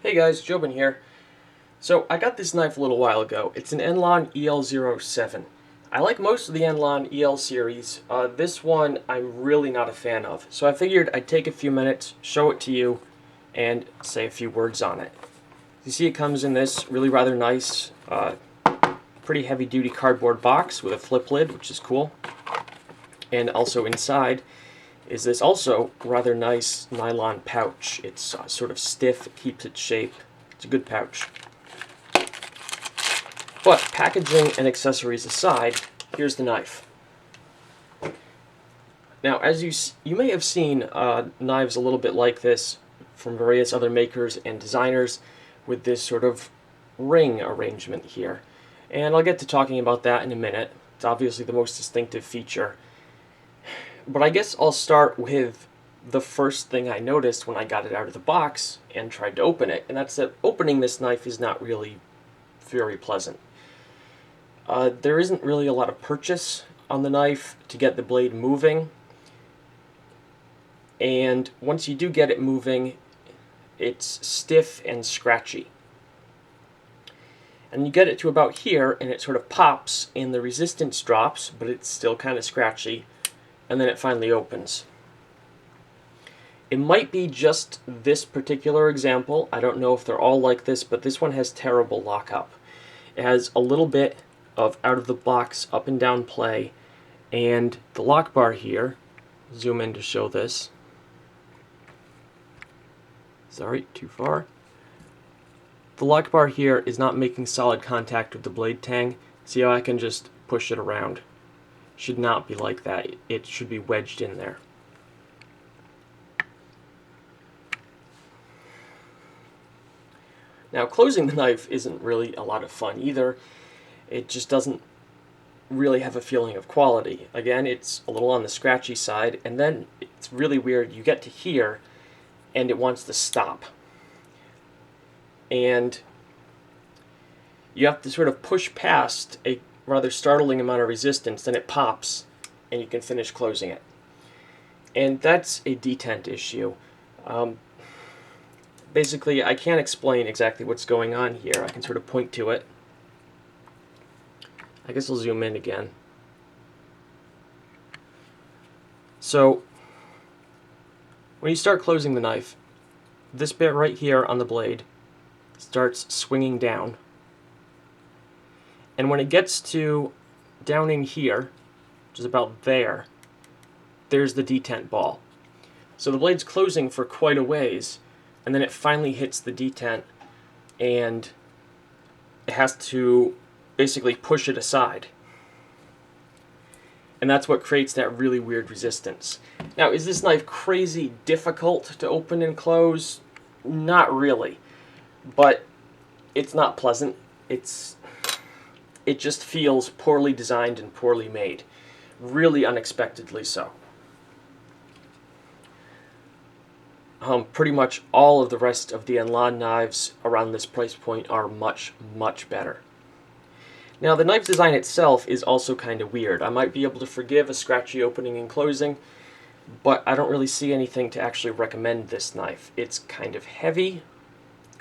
Hey guys, Jobin here. So I got this knife a little while ago. It's an Enlan El-07. I like most of the Enlan EL series. This one I'm really not a fan of. So I figured I'd take a few minutes, show it to you, and say a few words on it. You see it comes in this really rather nice, pretty heavy duty cardboard box with a flip lid, which is cool. And also inside is this also rather nice nylon pouch. It's sort of stiff, it keeps its shape. It's a good pouch. But packaging and accessories aside, here's the knife. Now, as you may have seen knives a little bit like this from various other makers and designers with this sort of ring arrangement here. And I'll get to talking about that in a minute. It's obviously the most distinctive feature. But I guess I'll start with the first thing I noticed when I got it out of the box and tried to open it, and that's that opening this knife is not really very pleasant. There isn't really a lot of purchase on the knife to get the blade moving, and once you do get it moving, it's stiff and scratchy. And you get it to about here, and it sort of pops, and the resistance drops, but it's still kind of scratchy, and then it finally opens. It might be just this particular example. I don't know if they're all like this, but this one has terrible lockup. It has a little bit of out-of-the-box up and down play, and the lock bar here, zoom in to show this. Sorry, too far. The lock bar here is not making solid contact with the blade tang. See how I can just push it around? Should not be like that. It should be wedged in there. Now, closing the knife isn't really a lot of fun either. It just doesn't really have a feeling of quality. Again, it's a little on the scratchy side, and then it's really weird. You get to here, and it wants to stop. And you have to sort of push past a rather startling amount of resistance, then it pops, and you can finish closing it. And that's a detent issue. Basically, I can't explain exactly what's going on here. I can sort of point to it. I guess I'll zoom in again. So, when you start closing the knife, this bit right here on the blade starts swinging down. And when it gets to down in here, which is about there, there's the detent ball. So the blade's closing for quite a ways, and then it finally hits the detent, and it has to basically push it aside. And that's what creates that really weird resistance. Now, is this knife crazy difficult to open and close? Not really. But it's not pleasant. It just feels poorly designed and poorly made. Really unexpectedly so. Pretty much all of the rest of the Enlan knives around this price point are much, much better. Now, the knife design itself is also kind of weird. I might be able to forgive a scratchy opening and closing, but I don't really see anything to actually recommend this knife. It's kind of heavy.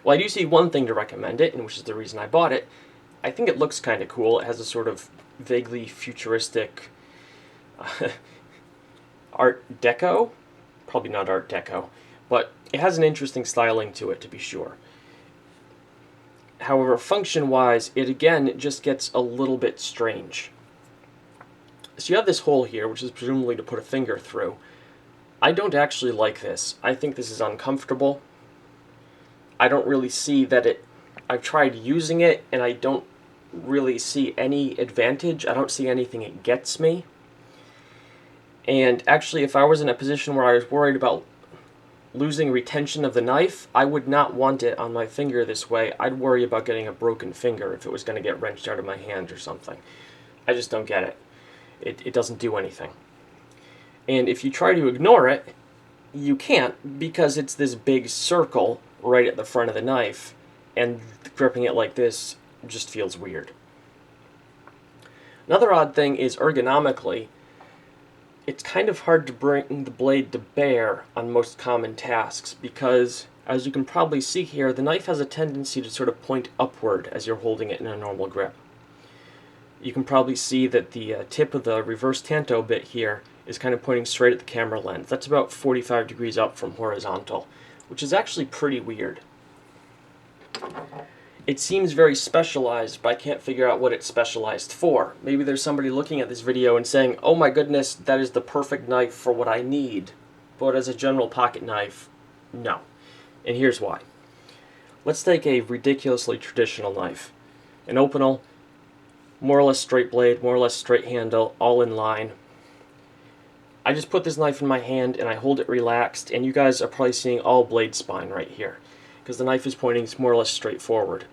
Well, I do see one thing to recommend it, and which is the reason I bought it. I think it looks kind of cool. It has a sort of vaguely futuristic Art Deco. Probably not Art Deco, but it has an interesting styling to it, to be sure. However, function-wise, it again just gets a little bit strange. So you have this hole here, which is presumably to put a finger through. I don't actually like this. I think this is uncomfortable. I don't really see that I've tried using it, and I don't really see any advantage. I don't see anything it gets me. And actually, if I was in a position where I was worried about losing retention of the knife, I would not want it on my finger this way. I'd worry about getting a broken finger if it was going to get wrenched out of my hand or something. I just don't get it. It doesn't do anything. And if you try to ignore it, you can't, because it's this big circle right at the front of the knife, and gripping it like this just feels weird. Another odd thing is ergonomically, it's kind of hard to bring the blade to bear on most common tasks because As you can probably see here, the knife has a tendency to sort of point upward as you're holding it in a normal grip. You can probably see that the tip of the reverse tanto bit here is kind of pointing straight at the camera lens. That's about 45 degrees up from horizontal, which is actually pretty weird. It seems very specialized, but I can't figure out what it's specialized for. Maybe there's somebody looking at this video and saying, oh my goodness, that is the perfect knife for what I need. But as a general pocket knife, no. And here's why. Let's take a ridiculously traditional knife. An Opinel, more or less straight blade, more or less straight handle, all in line. I just put this knife in my hand and I hold it relaxed, and you guys are probably seeing all blade spine right here, because the knife is pointing more or less straight forward.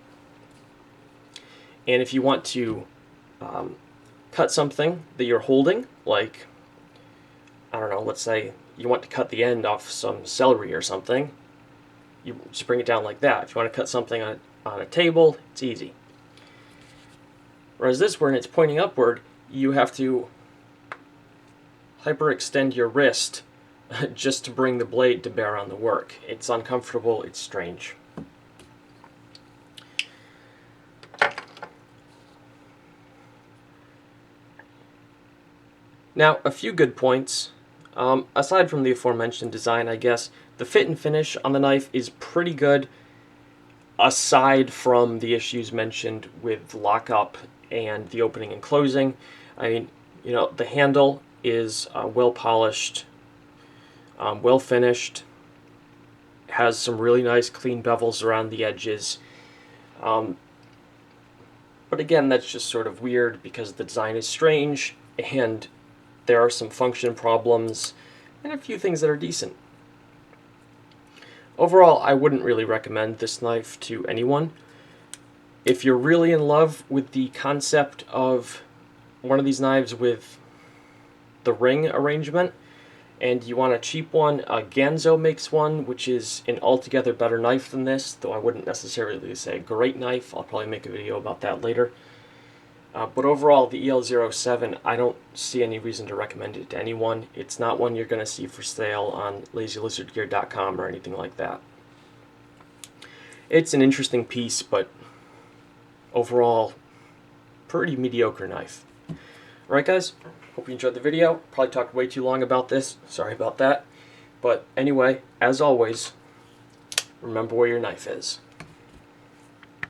And if you want to cut something that you're holding, like, I don't know, let's say you want to cut the end off some celery or something, you just bring it down like that. If you want to cut something on a table, it's easy. Whereas this, when it's pointing upward, you have to hyperextend your wrist just to bring the blade to bear on the work. It's uncomfortable, it's strange. Now, a few good points. Aside from the aforementioned design, I guess, the fit and finish on the knife is pretty good, aside from the issues mentioned with lockup and the opening and closing. I mean, you know, the handle is well polished, well finished, has some really nice clean bevels around the edges. But again, that's just sort of weird because the design is strange and there are some function problems and a few things that are decent. Overall, I wouldn't really recommend this knife to anyone. If you're really in love with the concept of one of these knives with the ring arrangement and you want a cheap one, Ganzo makes one, which is an altogether better knife than this, though I wouldn't necessarily say a great knife. I'll probably make a video about that later. But overall, the El-07, I don't see any reason to recommend it to anyone. It's not one you're going to see for sale on lazylizardgear.com or anything like that. It's an interesting piece, but overall, pretty mediocre knife. Alright guys, hope you enjoyed the video. Probably talked way too long about this. Sorry about that. But anyway, as always, remember where your knife is.